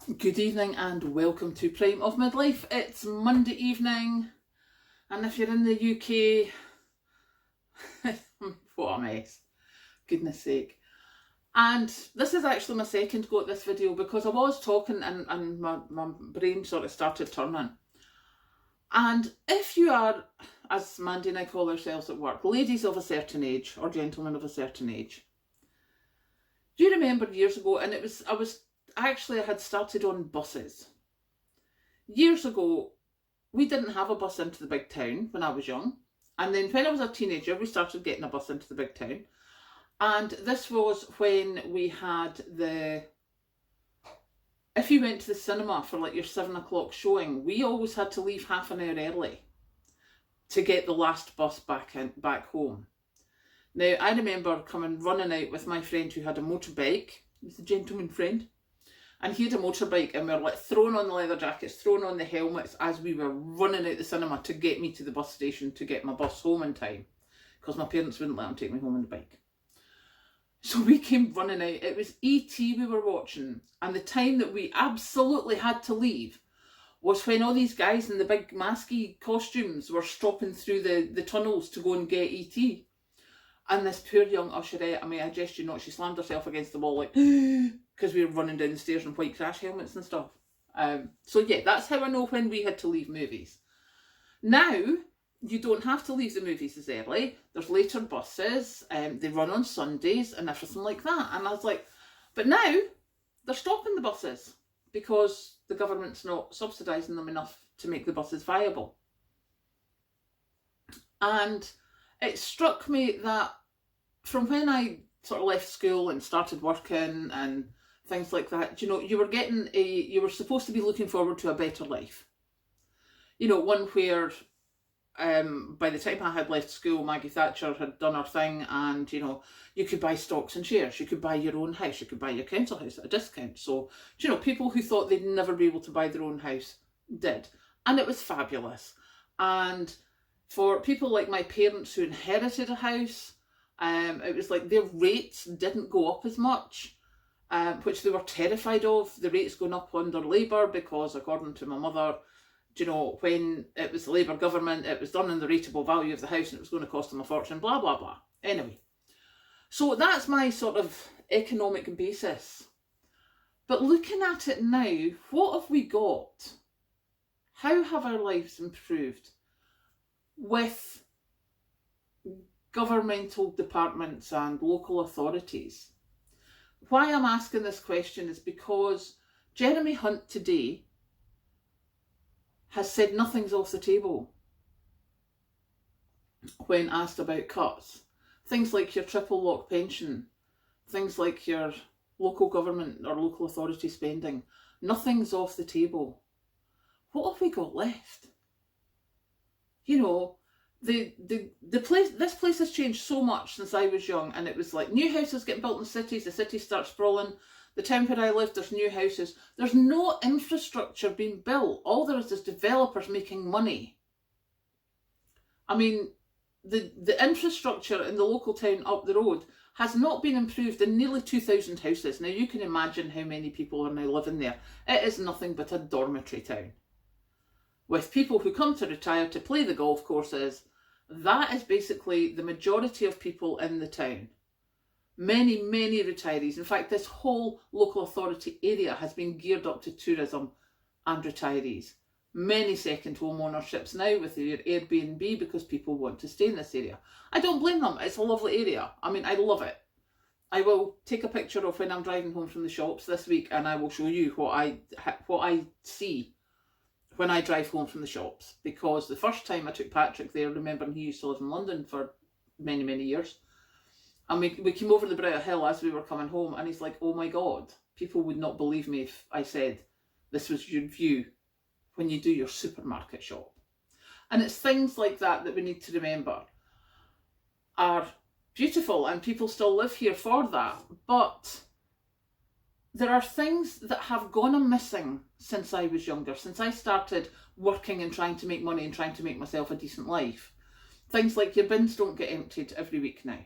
Good evening and welcome to Prime of Midlife. It's Monday evening, and if you're in the UK, what a mess, goodness sake. And this is actually my second go at this video because I was talking and my brain sort of started turning. And if you are, as Mandy and I call ourselves at work, ladies of a certain age or gentlemen of a certain age, do you remember years ago, and I had started on buses. Years ago, we didn't have a bus into the big town when I was young. And then when I was a teenager, we started getting a bus into the big town. And this was when we had if you went to the cinema for like your 7 o'clock showing, we always had to leave half an hour early to get the last bus back home. Now, I remember running out with my friend who had a motorbike. He was a gentleman friend. And he had a motorbike, and we were like throwing on the leather jackets, throwing on the helmets as we were running out the cinema to get me to the bus station to get my bus home in time, because my parents wouldn't let him take me home on the bike. So we came running out. It was E.T. we were watching, and the time that we absolutely had to leave was when all these guys in the big masky costumes were stropping through the tunnels to go and get E.T. And this poor young usherette, I guess you know, she slammed herself against the wall like, because we were running down the stairs in white crash helmets and stuff. So yeah, that's how I know when we had to leave movies. Now, you don't have to leave the movies as early. There's later buses, they run on Sundays and everything like that. And I was like, but now they're stopping the buses because the government's not subsidising them enough to make the buses viable. And it struck me that from when I sort of left school and started working and things like that, you know, you were supposed to be looking forward to a better life. You know, one where by the time I had left school, Maggie Thatcher had done her thing, and, you know, you could buy stocks and shares, you could buy your own house, you could buy your council house at a discount. So, you know, people who thought they'd never be able to buy their own house did. And it was fabulous. And for people like my parents who inherited a house, it was like their rates didn't go up as much, which they were terrified of, the rates going up under Labour, because according to my mother, you know, when it was the Labour government, it was done in the rateable value of the house and it was going to cost them a fortune, blah, blah, blah. Anyway, so that's my sort of economic basis. But looking at it now, what have we got? How have our lives improved with governmental departments and local authorities? Why I'm asking this question is because Jeremy Hunt today has said nothing's off the table when asked about cuts. Things like your triple lock pension, things like your local government or local authority spending, nothing's off the table. What have we got left? You know, this place has changed so much since I was young, and it was like new houses getting built in cities, the cities start sprawling. The town where I live, there's new houses. There's no infrastructure being built. All there is developers making money. I mean, the infrastructure in the local town up the road has not been improved in nearly 2,000 houses. Now, you can imagine how many people are now living there. It is nothing but a dormitory town, with people who come to retire to play the golf courses. That is basically the majority of people in the town. Many, many retirees. In fact, this whole local authority area has been geared up to tourism and retirees. Many second home ownerships now with their Airbnb because people want to stay in this area. I don't blame them. It's a lovely area. I mean, I love it. I will take a picture of when I'm driving home from the shops this week, and I will show you what I see when I drive home from the shops, because the first time I took Patrick there, remembering he used to live in London for many, many years, and we came over the brow hill as we were coming home, and he's like, oh my God, people would not believe me if I said this was your view when you do your supermarket shop. And it's things like that that we need to remember are beautiful, and people still live here for that. But there are things that have gone missing since I was younger, since I started working and trying to make money and trying to make myself a decent life. Things like your bins don't get emptied every week now.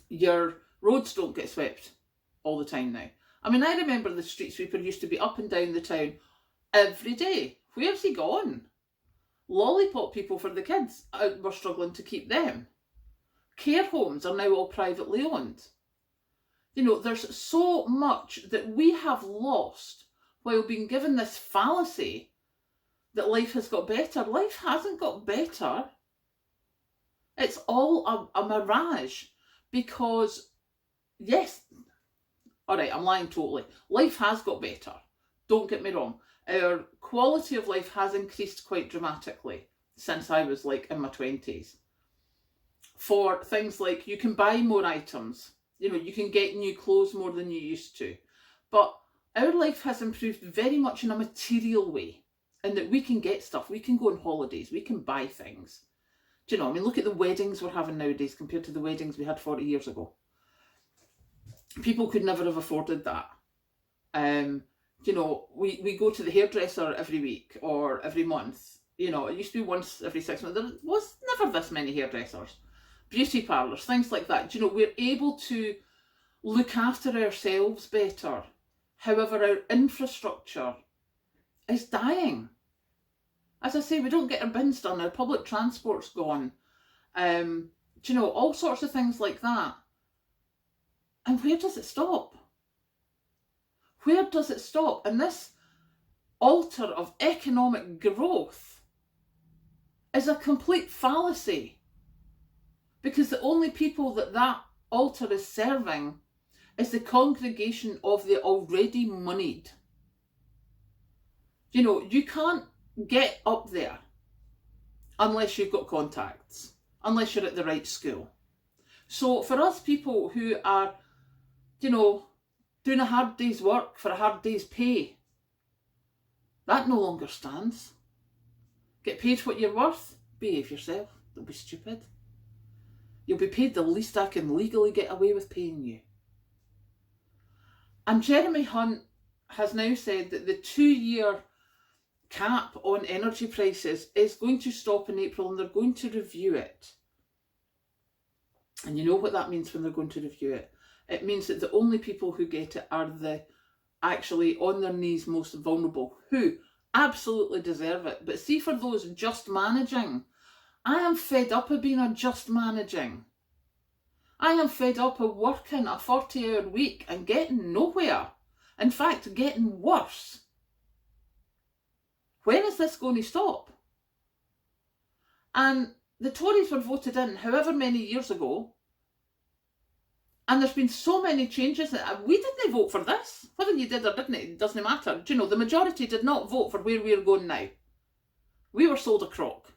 Your roads don't get swept all the time now. I mean, I remember the street sweeper used to be up and down the town every day. Where's he gone? Lollipop people for the kids, we're struggling to keep them. Care homes are now all privately owned. You know, there's so much that we have lost while being given this fallacy that life has got better. Life hasn't got better. It's all a mirage because, yes, all right, I'm lying totally. Life has got better. Don't get me wrong. Our quality of life has increased quite dramatically since I was like in my 20s. For things like you can buy more items, you know, you can get new clothes more than you used to. But our life has improved very much in a material way, in that we can get stuff, we can go on holidays, we can buy things. Do you know, I mean, look at the weddings we're having nowadays compared to the weddings we had 40 years ago. People could never have afforded that. You know, we go to the hairdresser every week or every month. You know, it used to be once every 6 months. There was never this many hairdressers. Beauty parlours, things like that. You know, we're able to look after ourselves better. However, our infrastructure is dying. As I say, we don't get our bins done, our public transport's gone. You know, all sorts of things like that. And where does it stop? Where does it stop? And this altar of economic growth is a complete fallacy. Because the only people that altar is serving is the congregation of the already moneyed. You know, you can't get up there unless you've got contacts, unless you're at the right school. So for us people who are, you know, doing a hard day's work for a hard day's pay, that no longer stands. Get paid what you're worth, behave yourself, don't be stupid. You'll be paid the least I can legally get away with paying you. And Jeremy Hunt has now said that the 2-year cap on energy prices is going to stop in April and they're going to review it. And you know what that means when they're going to review it? It means that the only people who get it are the actually on their knees most vulnerable, who absolutely deserve it. But see, for those just managing, I am fed up of being a just managing. I am fed up of working a 40-hour week and getting nowhere. In fact, getting worse. When is this going to stop? And the Tories were voted in however many years ago, and there's been so many changes. We didn't vote for this. Whether you did or didn't, it doesn't matter. Do you know, the majority did not vote for where we're going now. We were sold a crock.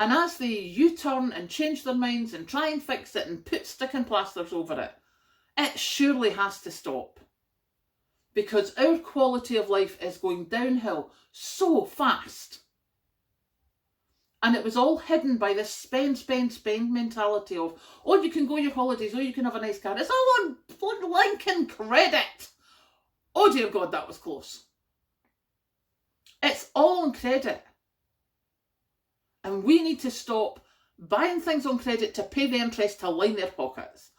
And as they U-turn and change their minds and try and fix it and put sticking plasters over it, it surely has to stop. Because our quality of life is going downhill so fast. And it was all hidden by this spend, spend, spend mentality of, oh, you can go on your holidays, oh, you can have a nice car. It's all on blood Lincoln credit. Oh, dear God, that was close. It's all on credit. And we need to stop buying things on credit to pay the interest to line their pockets.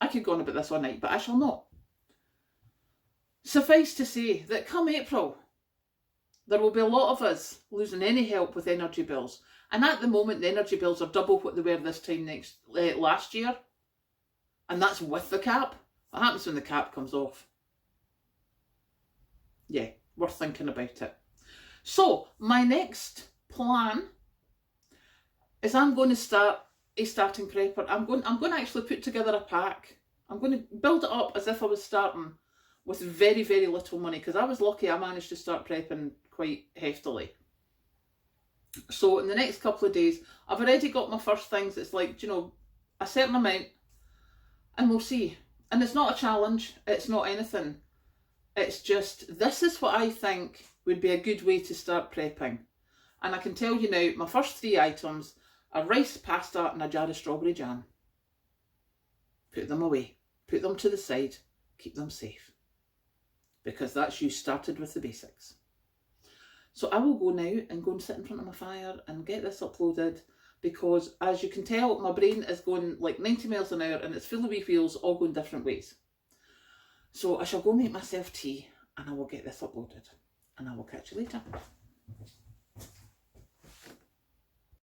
I could go on about this all night, but I shall not. Suffice to say that come April, there will be a lot of us losing any help with energy bills. And at the moment, the energy bills are double what they were this time last year. And that's with the cap. What happens when the cap comes off? Yeah, worth thinking about it. So, my next plan is I'm going to start a starting prepper. I'm going to actually put together a pack. I'm going to build it up as if I was starting with very, very little money, because I was lucky I managed to start prepping quite heftily. So in the next couple of days, I've already got my first things. It's like, you know, a certain amount, and we'll see. And it's not a challenge, it's not anything. It's just, this is what I think would be a good way to start prepping. And I can tell you now, my first 3 items are rice, pasta and a jar of strawberry jam. Put them away, put them to the side, keep them safe. Because that's you started with the basics. So I will go now and go and sit in front of my fire and get this uploaded, because as you can tell, my brain is going like 90 miles an hour and it's full of wee wheels all going different ways. So I shall go make myself tea and I will get this uploaded, and I will catch you later.